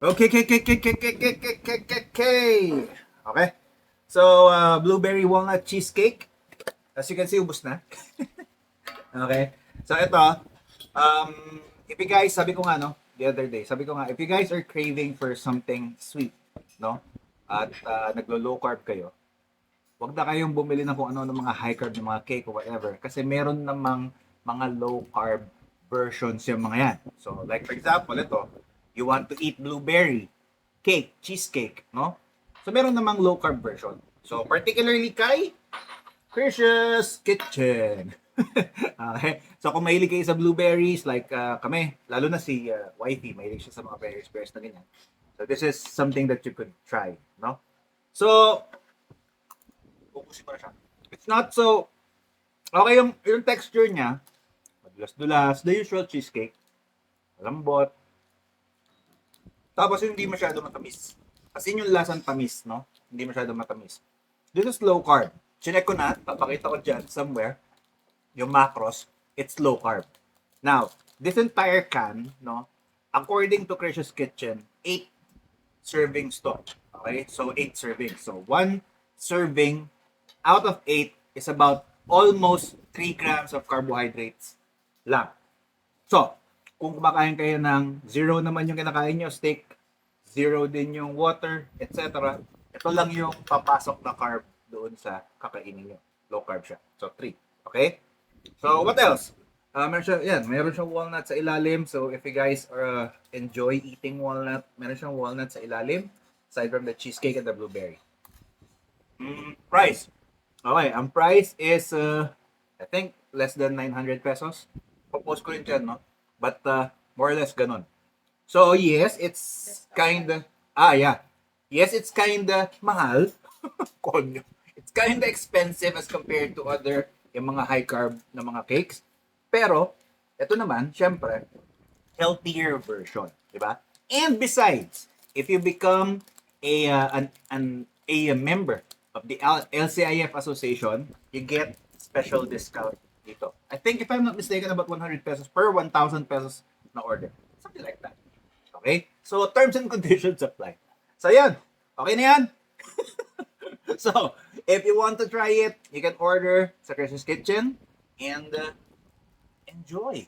Okay. Okay. So, blueberry walnut cheesecake. As you can see, ubos na. Okay. So, ito, if you guys, sabi ko nga, no, the other day, sabi ko nga, if you guys are craving for something sweet, no, at naglo-low carb kayo, wag na kayong bumili ng kung ano ng mga high carb, ng mga cake or whatever. Kasi meron namang mga low carb versions yung mga yan. So, like for example, ito, you want to eat blueberry cake, cheesecake, no? So, meron namang low carb version. So, particularly kay Krisha's Kitchen. Okay. So, kung mahilig kayo sa blueberries, like kami, lalo na si wifey, mahilig siya sa mga berries na ganyan. So, this is something that you could try, no? So, focusin ko na siya. It's not so, okay yung texture niya, madulas-dulas, the usual cheesecake, malambot, tapos hindi masyado matamis. As in yung lasang tamis, no? Hindi masyado matamis. This is low carb. Chinek ko na, papakita ko dyan somewhere, yung macros, it's low carb. Now, this entire can, no, according to Krisha's Kitchen, 8 servings to. Okay? So, 8 servings. So, 1 serving out of 8 is about almost 3 grams of carbohydrates lang. So, kung kumakain kayo ng 0 naman yung kinakain nyo, steak, 0 din yung water, etc. Ito lang yung papasok na carb doon sa kakainin nyo. Low carb siya. So, 3. Okay? So, what else? Meron siyang walnut sa ilalim. So, if you guys enjoy eating walnut, meron siyang walnut sa ilalim aside from the cheesecake and the blueberry. Price. Okay, ang price is, I think, less than 900 pesos. Popost ko rin dyan, no? But, more or less ganun. So, yes, it's kinda, yeah. Yes, it's kinda mahal. Konyo. It's kinda expensive as compared to other, yung mga high carb na mga cakes. Pero, ito naman, syempre, healthier version, di ba? And besides, if you become a member of the LCIF Association, you get special discount dito. I think if I'm not mistaken, about 100 pesos per 1,000 pesos na order. Something like that. Okay? So, terms and conditions apply. So, yan. Okay na yan? So, if you want to try it, you can order sa Krisha's Kitchen and enjoy.